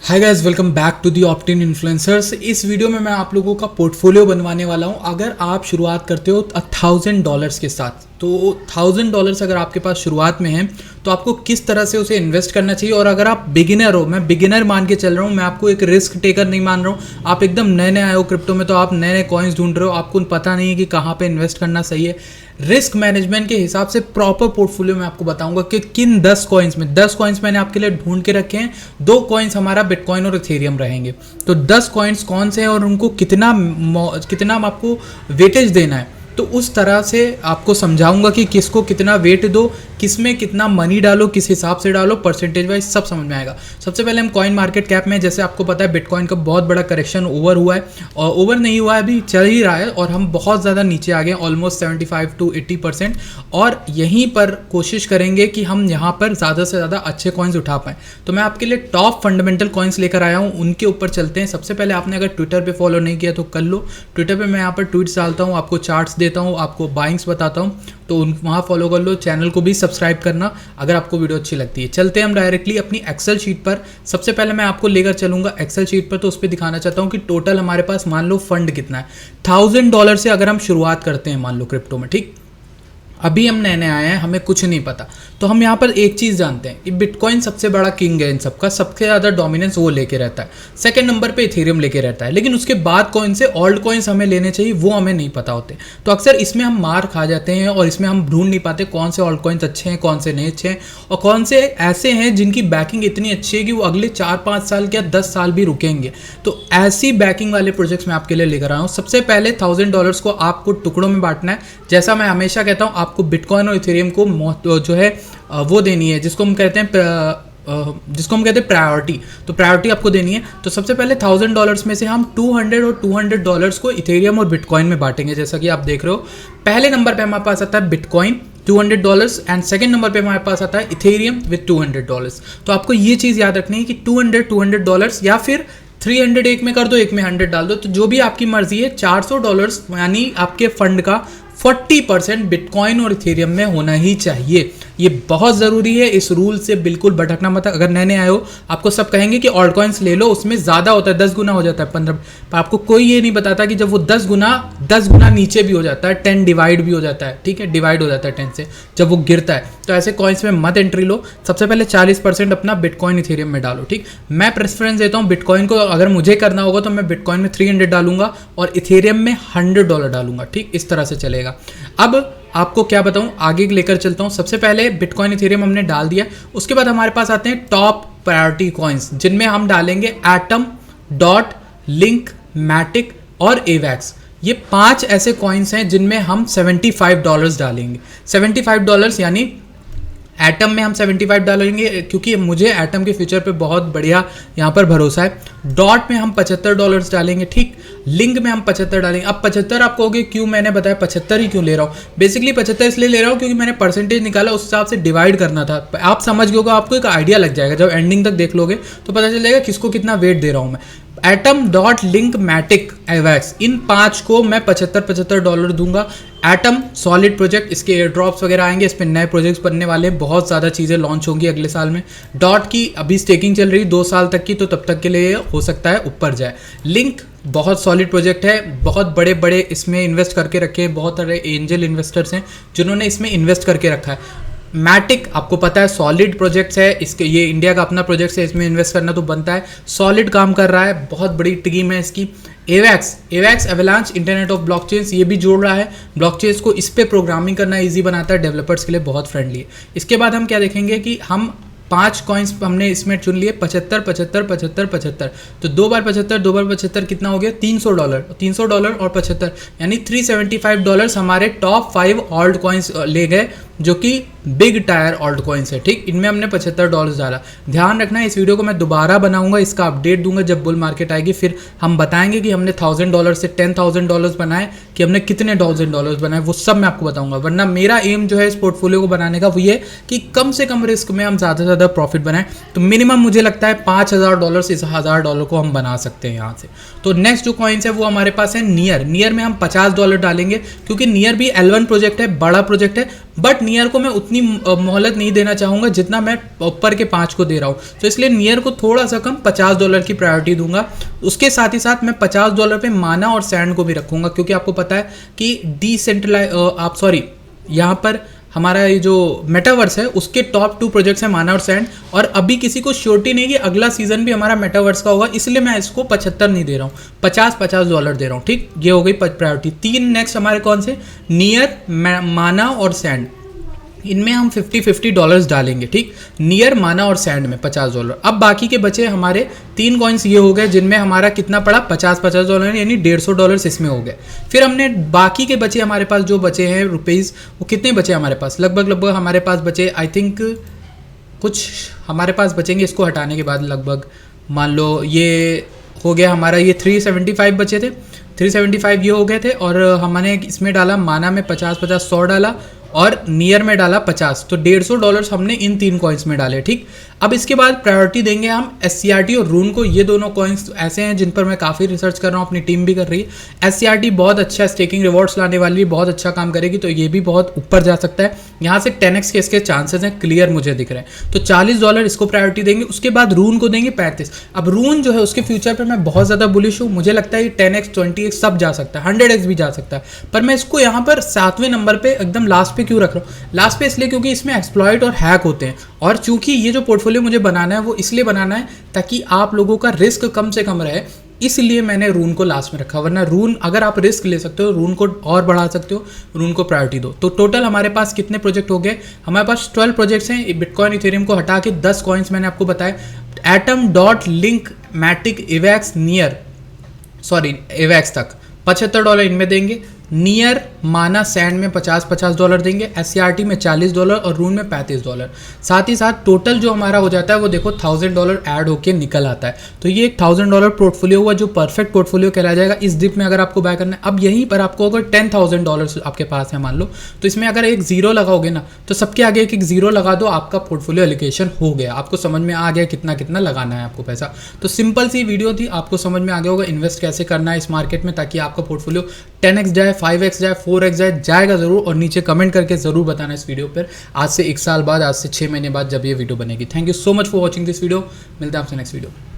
Hi guys, welcome back to the Optin influencers. इस video में मैं आप लोगों का पोर्टफोलियो बनवाने वाला हूं। अगर आप शुरुआत करते हो $1000 के साथ, तो $1000 अगर आपके पास शुरुआत में है तो आपको किस तरह से उसे इन्वेस्ट करना चाहिए। और अगर आप बिगिनर हो, मैं बिगिनर मान के चल रहा हूँ, मैं आपको एक रिस्क टेकर नहीं मान रहा हूँ। आप एकदम नए नए आए हो क्रिप्टो में, तो आप नए नए कॉइन्स ढूंढ रहे हो, आपको पता नहीं है कि कहाँ पे इन्वेस्ट करना सही है। रिस्क मैनेजमेंट के हिसाब से प्रॉपर पोर्टफोलियो मैं आपको बताऊंगा कि किन 10 कॉइन्स मैंने आपके लिए ढूंढ के रखे हैं। 2 कॉइन्स हमारा बिटकॉइन और इथेरियम रहेंगे। तो 10 कॉइन्स कौन से हैं और उनको कितना आपको वेटेज देना है, तो उस तरह से आपको समझाऊंगा कि किसको कितना वेट दो, किस में कितना मनी डालो, किस हिसाब से डालो, परसेंटेज वाइज सब समझ में आएगा। सबसे पहले हम कॉइन मार्केट कैप में, जैसे आपको पता है बिटकॉइन का बहुत बड़ा करेक्शन ओवर हुआ है, और ओवर नहीं हुआ है, अभी चल ही रहा है, और हम बहुत ज़्यादा नीचे आ गए, ऑलमोस्ट 75 to 80%। और यहीं पर कोशिश करेंगे कि हम यहाँ पर ज़्यादा से ज़्यादा अच्छे कॉइन्स उठा पाएँ। तो मैं आपके लिए टॉप फंडामेंटल कॉइन्स लेकर आया हूँ, उनके ऊपर चलते हैं। सबसे पहले आपने अगर ट्विटर पर फॉलो नहीं किया तो कर लो। ट्विटर पर मैं यहाँ पर ट्वीट्स डालता हूँ, आपको चार्ट्स देता हूँ, आपको बाइंग्स बताता हूँ, तो वहाँ फॉलो कर लो। चैनल को भी सब्सक्राइब करना अगर आपको वीडियो अच्छी लगती है। चलते हैं हम डायरेक्टली अपनी एक्सेल शीट पर। सबसे पहले मैं आपको लेकर चलूंगा एक्सेल शीट पर, तो उस पर दिखाना चाहता हूँ कि टोटल हमारे पास मान लो फंड कितना है। $1000 से अगर हम शुरुआत करते हैं मान लो क्रिप्टो में, ठीक, अभी हम नए नए आए हैं, हमें कुछ नहीं पता, तो हम यहाँ पर एक चीज़ जानते हैं कि बिटकॉइन सबसे बड़ा किंग है इन सबका, सबसे ज़्यादा डोमिनेंस वो लेके रहता है। सेकंड नंबर पे इथेरियम लेके रहता है, लेकिन उसके बाद कौन से ऑल्ट कॉइन्स हमें लेने चाहिए वो हमें नहीं पता होते। तो अक्सर इसमें हम मार खा जाते हैं और इसमें हम ढूंढ नहीं पाते कौन से ऑल्ट कॉइन्स अच्छे हैं, कौन से नहीं अच्छे हैं, और कौन से ऐसे हैं जिनकी बैकिंग इतनी अच्छी है कि वो अगले 4-5 साल या 10 साल भी रुकेंगे। तो ऐसी बैकिंग वाले प्रोजेक्ट्स मैं आपके लिए लेकर आया हूँ। सबसे पहले $1000 को आपको टुकड़ों में बांटना है। जैसा मैं हमेशा कहता हूँ, आपको बिटकॉइन और इथेरियम को जो है वो देनी है, जिसको हम कहते हैं प्रायोरिटी। तो प्रायोरिटी आपको देनी है। तो सबसे पहले $1000 में से हम 200 और $200 को इथेरियम और बिटकॉइन में बांटेंगे। जैसा कि आप देख रहे हो, पहले नंबर पे हमारे पास आता है बिटकॉइन $200 एंड सेकंड नंबर पे हमारे पास आता है इथेरियम विद $200। तो आपको ये चीज़ याद रखनी है कि $200 या फिर 300 एक में कर दो, एक में 100 डाल दो, तो जो भी आपकी मर्जी है। $400 यानी आपके फंड का 40% बिटकॉइन और इथेरियम में होना ही चाहिए। ये बहुत ज़रूरी है, इस रूल से बिल्कुल भटकना मत। अगर नए नए आए हो, आपको सब कहेंगे कि ऑल्ट कॉइन्स ले लो, उसमें ज़्यादा होता है, 10 गुना हो जाता है, 15, पर आपको कोई ये नहीं बताता कि जब वो 10 गुना नीचे भी हो जाता है, 10 डिवाइड भी हो जाता है, ठीक है, डिवाइड हो जाता है 10 से जब वो गिरता है। तो ऐसे कॉइन्स में मत एंट्री लो। सबसे पहले 40% अपना बिटकॉइन इथेरियम में डालो, ठीक। मैं प्रेफरेंस देता हूँ बिटकॉइन को। अगर मुझे करना होगा तो मैं बिटकॉइन में 300 डालूंगा और इथेरियम में $100 डालूंगा, ठीक, इस तरह से चलेगा। अब आपको क्या बताऊं, आगे लेकर चलता हूं। सबसे पहले बिटकॉइन इथेरियम हमने डाल दिया, उसके बाद हमारे पास आते हैं टॉप प्रायोरिटी कॉइन्स, जिनमें हम डालेंगे एटम, डॉट, लिंक, मैटिक और एवैक्स। ये 5 ऐसे कॉइन्स हैं जिनमें हम $75 डालेंगे। $75 यानी एटम में हम 75 डालेंगे, क्योंकि मुझे एटम के फ्यूचर पे बहुत बढ़िया यहाँ पर भरोसा है। डॉट में हम $75 डालेंगे, ठीक। लिंक में हम 75 डालेंगे। अब 75 आप कहोगे क्यों, मैंने बताया 75 ही क्यों ले रहा हूँ। बेसिकली 75 इसलिए ले रहा हूँ क्योंकि मैंने परसेंटेज निकाला, उस हिसाब से डिवाइड करना था। आप समझ गए, आपको एक आइडिया लग जाएगा, जब एंडिंग तक देख लोगे तो पता चल जाएगा किसको कितना वेट दे रहा हूँ मैं। एटम, डॉट, लिंक, मैटिक, एवैक्स, इन 5 को मैं $75 दूंगा। एटम सॉलिड प्रोजेक्ट, इसके एयर ड्रॉप्स वगैरह आएंगे, इस पर नए प्रोजेक्ट्स बनने वाले हैं, बहुत ज़्यादा चीज़ें लॉन्च होंगी अगले साल में। डॉट की अभी स्टेकिंग चल रही 2 साल तक की, तो तब तक के लिए हो सकता है ऊपर जाए। लिंक बहुत सॉलिड प्रोजेक्ट है, बहुत बड़े बड़े इसमें इन्वेस्ट करके रखे हैं, बहुत सारे एंजल इन्वेस्टर्स हैं जिन्होंने इसमें इन्वेस्ट करके रखा है। मैटिक आपको पता है सॉलिड प्रोजेक्ट्स है, इसके ये इंडिया का अपना प्रोजेक्ट है, इसमें इन्वेस्ट करना तो बनता है, सॉलिड काम कर रहा है, बहुत बड़ी टीम है इसकी। एवैक्स एवलांच इंटरनेट ऑफ ब्लॉकचेन्स, ये भी जोड़ रहा है ब्लॉकचेन्स को, इस पे प्रोग्रामिंग करना इजी बनाता है, डेवलपर्स के लिए बहुत फ्रेंडली है। इसके बाद हम क्या देखेंगे कि हम 5 कॉइन्स हमने इसमें चुन लिए, 75, 75, 75, 75। तो 2 बार 75, 2 बार 75 कितना हो गया, $300। $300 और 75 यानी $375 हमारे टॉप 5 ऑल्ट कॉइन्स ले गए, जो कि बिग टायर ऑल्ट कॉइन्स है, ठीक। इनमें हमने $75 डाला। ध्यान रखना, इस वीडियो को मैं दोबारा बनाऊंगा, इसका अपडेट दूंगा जब बुल मार्केट आएगी, फिर हम बताएंगे कि हमने $1000 से $10,000 बनाए, कि हमने कितने $1000 बनाए, वो सब मैं आपको बताऊंगा। वरना मेरा एम जो है इस पोर्टफोलियो को बनाने का वो ये कि कम से कम रिस्क में हम ज़्यादा से ज़्यादा प्रॉफिट बनाएं। तो मिनिमम मुझे लगता है $5000 से $1000 को हम बना सकते हैं यहाँ से। तो नेक्स्ट जो कॉइन्स है वो हमारे पास है नियर में हम $50 डालेंगे, क्योंकि नियर भी L1 प्रोजेक्ट है, बड़ा प्रोजेक्ट है, बट नियर को मैं उतनी मोहलत नहीं देना चाहूँगा जितना मैं ऊपर के 5 को दे रहा हूँ, तो इसलिए नियर को थोड़ा सा कम $50 की प्रायोरिटी दूंगा। उसके साथ ही साथ मैं $50 पे माना और सैंड को भी रखूँगा, क्योंकि आपको पता है कि यहाँ पर हमारा ये जो मेटावर्स है उसके टॉप 2 प्रोजेक्ट्स हैं माना और सैंड, और अभी किसी को श्योरिटी नहीं कि अगला सीजन भी हमारा मेटावर्स का होगा, इसलिए मैं इसको 75 नहीं दे रहा हूँ, $50 दे रहा हूँ। ठीक, ये हो गई प्रायोरिटी। 3 नेक्स्ट हमारे कौन से, नियर, माना और सैंड, इनमें हम $50 डालेंगे। ठीक, नियर, माना और सैंड में $50। अब बाकी के बचे हमारे 3 कॉइन्स ये हो गए जिनमें हमारा कितना पड़ा, $50 यानी $150 इसमें हो गए। फिर हमने बाकी के बचे हमारे पास जो बचे हैं रुपीज़, वो कितने बचे हमारे पास, लगभग हमारे पास बचे आई थिंक कुछ हमारे पास बचेंगे इसको हटाने के बाद, लगभग मान लो ये हो गया हमारा, ये 375 बचे थे, 375 ये हो गए थे, और हमने इसमें डाला माना में 100 डाला और नियर में डाला 50, तो $150 हमने इन 3 कॉइन्स में डाले। ठीक, अब इसके बाद प्रायोरिटी देंगे हम SCRT और रून को। ये दोनों कॉइन्स ऐसे हैं जिन पर मैं काफ़ी रिसर्च कर रहा हूँ, अपनी टीम भी कर रही है। SCRT बहुत अच्छा स्टेकिंग रिवॉर्ड्स लाने वाली है, बहुत अच्छा काम करेगी, तो ये भी बहुत ऊपर जा सकता है। यहाँ से 10x के इसके चांसेस हैं, क्लियर मुझे दिख रहे हैं। तो $40 इसको प्रायोरिटी देंगे। उसके बाद रून को देंगे 35। अब रून जो है उसके फ्यूचर पर मैं बहुत ज़्यादा बुलिश हूँ, मुझे लगता है 10x 20x सब जा सकता है, 100x भी जा सकता है, पर मैं इसको यहाँ पर 7वें नंबर पर एकदम लास्ट पे क्यों रख रहा हूँ, लास्ट पे इसलिए क्योंकि इसमें एक्सप्लॉइट और हैक होते हैं, और चूंकि ये जो पोर्टफोलियो मुझे बनाना है वो इसलिए बनाना है ताकि आप लोगों का रिस्क कम से कम रहे, इसलिए मैंने रून को लास्ट में रखा। वरना रून अगर आप रिस्क ले सकते हो, रून को और बढ़ा सकते हो, रून को प्रायोरिटी दो। तो टोटल हमारे पास कितने प्रोजेक्ट हो गए, हमारे पास 12 प्रोजेक्ट्स हैं। बिटकॉइन इथेरियम को हटा के 10 कॉइन्स मैंने आपको बताया, एटम, डॉट, लिंक, मैटिक, इवैक्स, इवैक्स तक $75 इनमें देंगे। नियर, माना, सैंड में $50 देंगे, SCRT में $40 और रून में $35। साथ ही साथ टोटल जो हमारा हो जाता है वो देखो $1000 ऐड होके निकल आता है। तो ये एक $1000 पोर्टफोलियो हुआ जो परफेक्ट पोर्टफोलियो कहलाया जाएगा इस डिप में अगर आपको बाय करना है। अब यहीं पर आपको अगर $10,000 आपके पास है मान लो, तो इसमें अगर एक जीरो लगाओगे ना, तो सबके आगे एक जीरो लगा दो, आपका पोर्टफोलियो एलोकेशन हो गया, आपको समझ में आ गया कितना कितना लगाना है आपको पैसा। तो सिंपल सी वीडियो थी, आपको समझ में आ गया होगा इन्वेस्ट कैसे करना है इस मार्केट में, ताकि आपका पोर्टफोलियो 10x जाए, 5x जाए, 4x जाएगा ज़रूर। और नीचे कमेंट करके ज़रूर बताना इस वीडियो पर आज से 1 साल बाद, आज से 6 महीने बाद जब ये वीडियो बनेगी। Thank you so much for watching this video. मिलते हैं आपसे नेक्स्ट वीडियो।